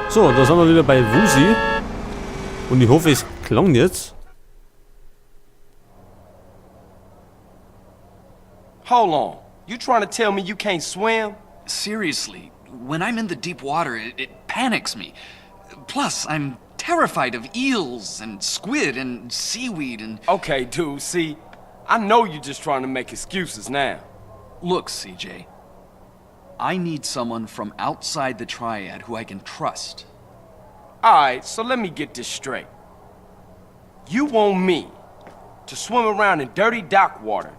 So, da sind wir wieder bei Woozie. Und ich hoffe, es klang jetzt. Hold on. You trying to tell me you can't swim? Seriously, when I'm in the deep water, it panics me. Plus, I'm terrified of eels and squid and seaweed and... Okay, dude, see, I know you're just trying to make excuses now. Look, CJ. I need someone from outside the Triad who I can trust. Alright, so let me get this straight. You want me to swim around in dirty dock water,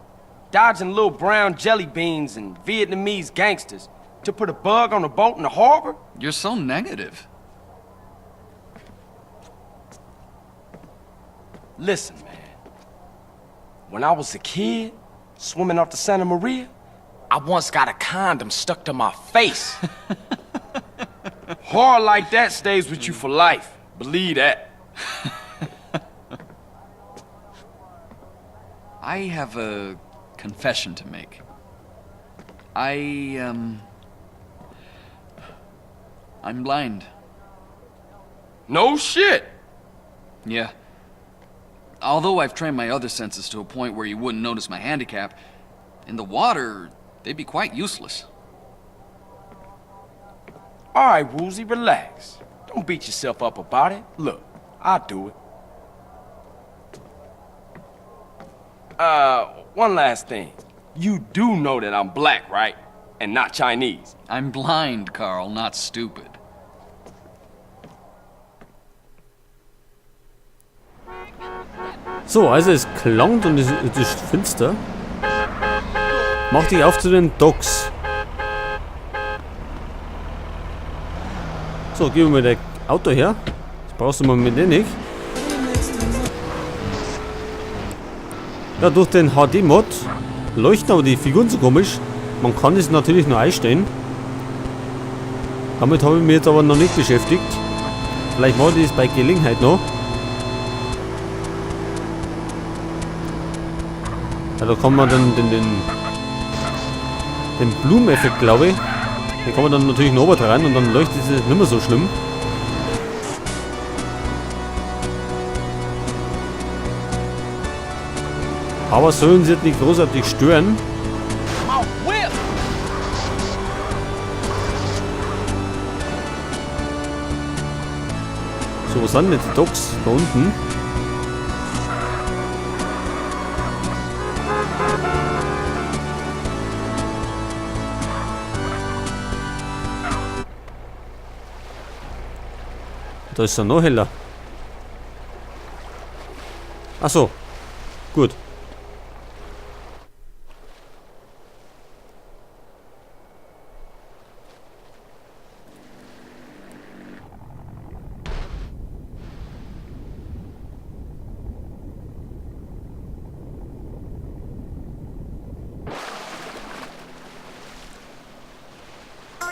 dodging little brown jelly beans and Vietnamese gangsters, to put a bug on a boat in the harbor? You're so negative. Listen, man. When I was a kid, swimming off the Santa Maria, I once got a condom stuck to my face. Horror like that stays with you for life. Believe that. I have a confession to make. I'm blind. No shit. Yeah. Although I've trained my other senses to a point where you wouldn't notice my handicap, in the water, they'd be quite useless. Alright, Woozie, relax. Don't beat yourself up about it. Look, I'll do it. One last thing. You do know that I'm black, right? And not Chinese. I'm blind, Carl, not stupid. So, also es klangt und es ist finster. Mach dich auf zu den Docks. So, gib mir das Auto her. Das brauchst du mal mit denen nicht. Ja, durch den HD-Mod leuchten aber die Figuren so komisch. Man kann es natürlich nur einstellen. Damit habe ich mich jetzt aber noch nicht beschäftigt. Vielleicht mache ich das bei Gelegenheit noch. Ja, da kann man dann den Blumeneffekt, glaube ich. Den kann man dann natürlich noch oben dran und dann leuchtet es nicht mehr so schlimm. Aber sollen sie jetzt nicht großartig stören. So, wo sind jetzt die Docks? Da unten. Da ist er noch heller. Ach so. Gut.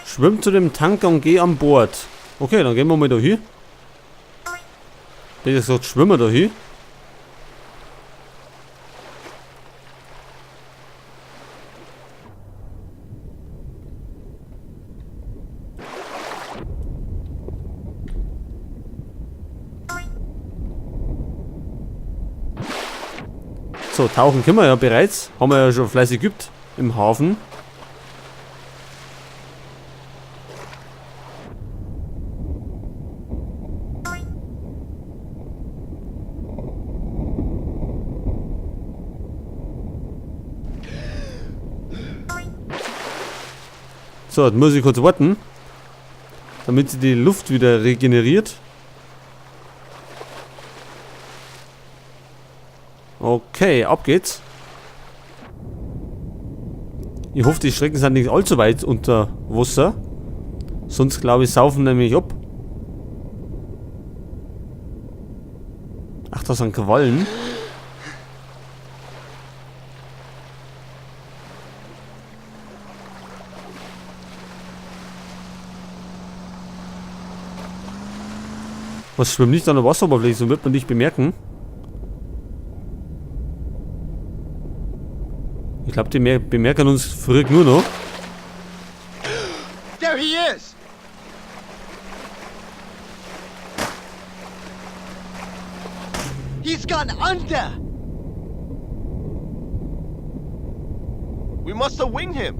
Schwimm zu dem Tanker und geh an Bord. Okay, dann gehen wir mal da hin. Wie gesagt, schwimmen da hin. So, tauchen können wir ja bereits. Haben wir ja schon fleißig geübt im Hafen. So, jetzt muss ich kurz warten, damit sie die Luft wieder regeneriert. Okay, ab geht's. Ich hoffe, die Strecken sind nicht allzu weit unter Wasser. Sonst, glaube ich, saufen nämlich ab. Ach, da sind Quallen. Was schwimmt nicht an der Wasseroberfläche, so wird man nicht bemerken. Ich glaube, die bemerken uns früher nur noch. There he is! He's gone under! We must have winged him.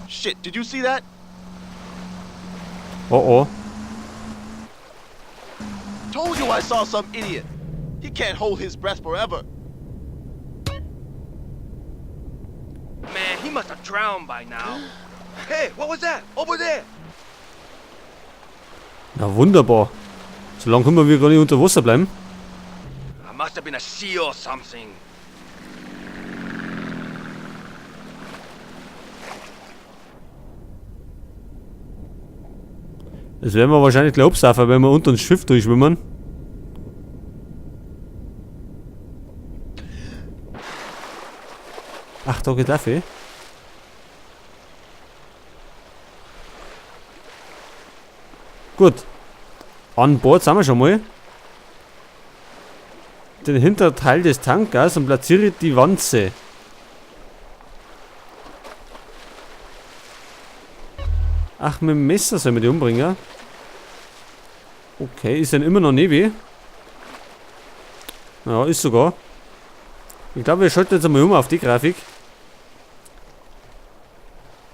Shit, did you see that? Oh oh. Told you I saw some idiot. He can't hold his breath forever. Man, he must have drowned by now. Hey, what was that? Over there! Na wunderbar. So lange können wir gar nicht unter Wasser bleiben. I must have been a seal or something. Das werden wir wahrscheinlich gleich absaufen, wenn wir unter das Schiff durchschwimmen. Ach, da geht dafür. Gut. An Bord sind wir schon mal. Den Hinterteil des Tankers und platziere die Wanze. Ach, mit dem Messer sollen wir die umbringen. Okay, ist denn immer noch Nebel? Ja, ist sogar. Ich glaube, wir schalten jetzt einmal um auf die Grafik.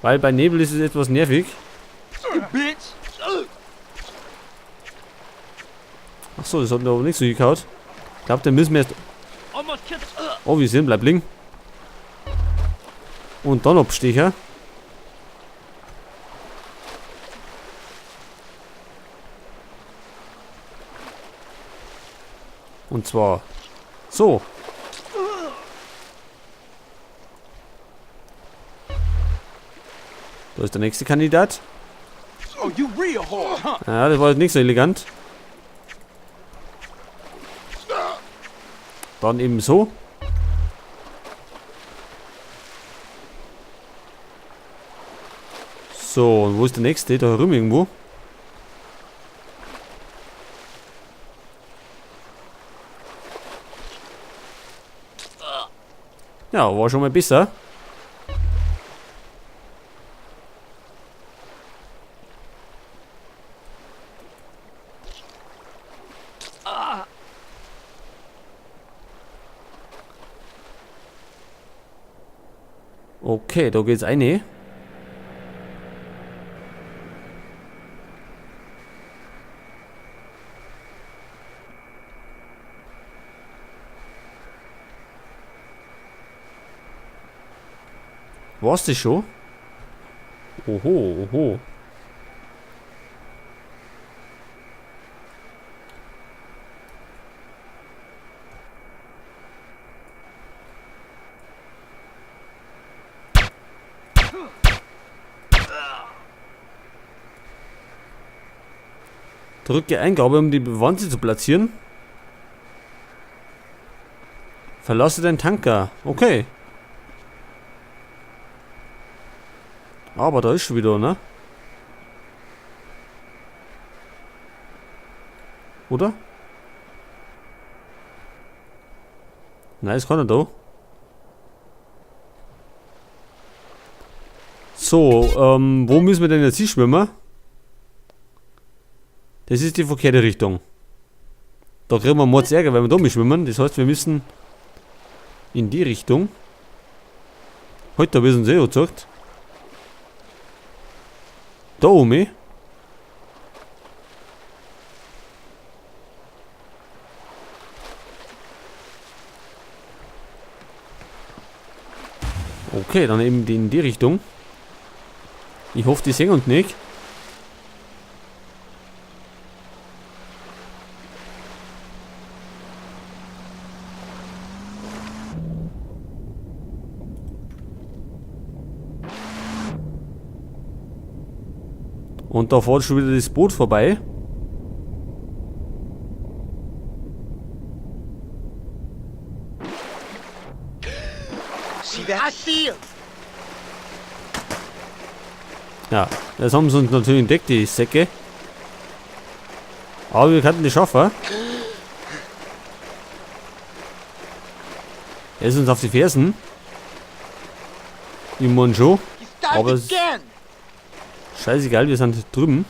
Weil bei Nebel ist es etwas nervig. Achso, das hat mir aber nicht so gekaut. Ich glaube, den müssen wir erst... Oh, wir sind, bleib liegen. Und dann Abstecher. Und zwar so. Da ist der nächste Kandidat. Oh, you real whore, huh? Ja, das war jetzt nicht so elegant. Dann eben so. So, und wo ist der nächste? Da herum irgendwo. Ja, war schon mal besser. Okay, da geht's eine. War's das schon? Oho, oho. Drücke Eingabe, um die Wanze zu platzieren. Verlasse den Tanker. Okay. Aber da ist schon wieder, ne? Oder? Nein, ist keiner da. So, wo müssen wir denn jetzt hinschwimmen? Das ist die verkehrte Richtung. Da kriegen wir Mords Ärger, wenn wir da mitschwimmen. Das heißt, wir müssen in die Richtung. Heute haben wir uns eh gesagt. Da oben. Okay, dann eben in die Richtung. Ich hoffe, die sehen uns nicht. Und da fährt schon wieder das Boot vorbei. See that? I see him! Ja, das haben sie uns natürlich entdeckt, die Säcke. Aber wir könnten das schaffen. Er ist uns auf die Fersen. Ich meine schon. He started Aber es- again! Scheißegal, wir sind drüben.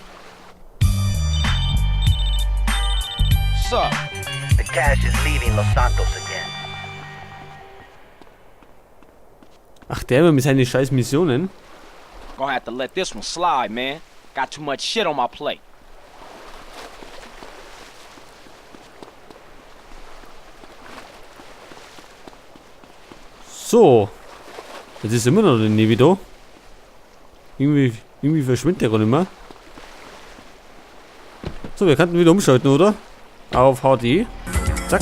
What's up? The cash is leaving Los Santos again. Ach, der immer mit seinen scheiß Missionen. Gonna have to let this one slide, man. Got too much shit on my plate. So. Jetzt ist immer noch der Nevi da. Irgendwie verschwindet der gar nicht mehr. So, wir könnten wieder umschalten, oder? Auf HD. Zack.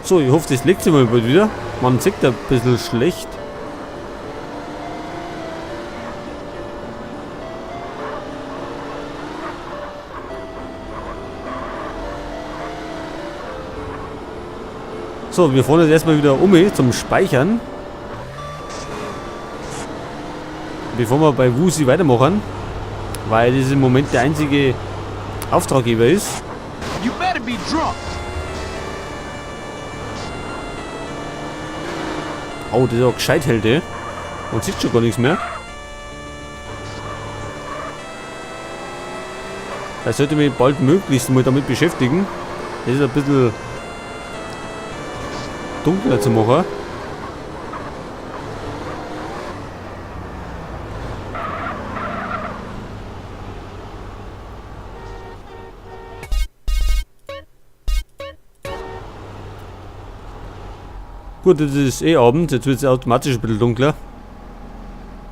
So, ich hoffe, das legt sich mal bald wieder. Man sieht da ein bisschen schlecht. So, wir fahren jetzt erstmal wieder zum Speichern. Bevor wir bei Woozie weitermachen. Weil das im Moment der einzige Auftraggeber ist. You better be drunk. Oh, das ist auch gescheit hält, ey. Man sieht schon gar nichts mehr. Da sollte mich bald möglichst mal damit beschäftigen. Das ist ein bisschen dunkler zu machen. Gut, jetzt ist eh Abend, jetzt wird es automatisch ein bisschen dunkler.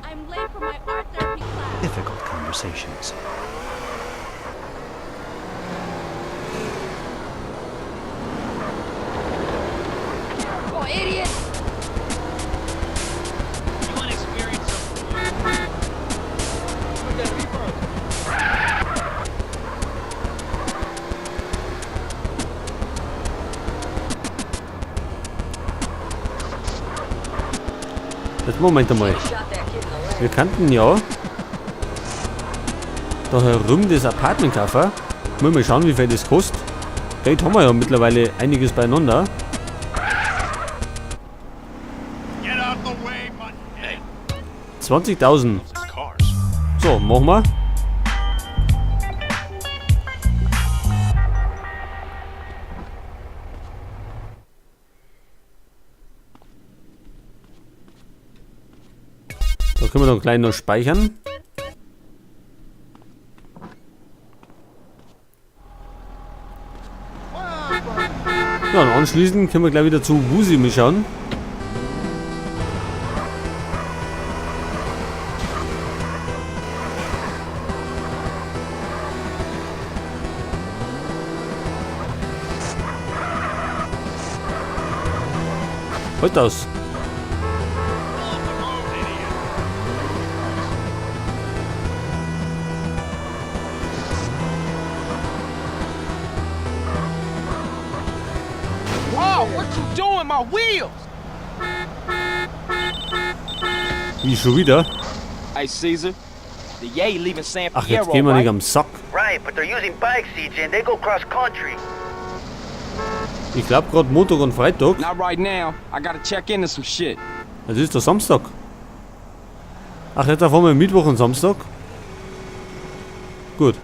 I'm late for my art therapy class. Difficult conversations. Oh, idiot! Jetzt Moment einmal. Wir kannten ja da herum das Apartment kaufen. Mal schauen, wie viel das kostet. Geld haben wir ja mittlerweile einiges beieinander. 20.000. So, machen wir. Da können wir dann gleich noch speichern. Ja, und anschließend können wir gleich wieder zu Woozie mitschauen. Halt aus. Whoa, what you doing, my wheels? Wie schon wieder? Hey, Caesar. The Yay leaving San Ach, Fierro, jetzt gehen wir nicht right? am Sack. Right, but they're using bikes, CJ, and they go cross country. Ich glaube gerade Montag und Freitag. Not right now. I gotta check into some shit. Es ist der Samstag. Ach, jetzt auf einmal Mittwoch und Samstag. Gut.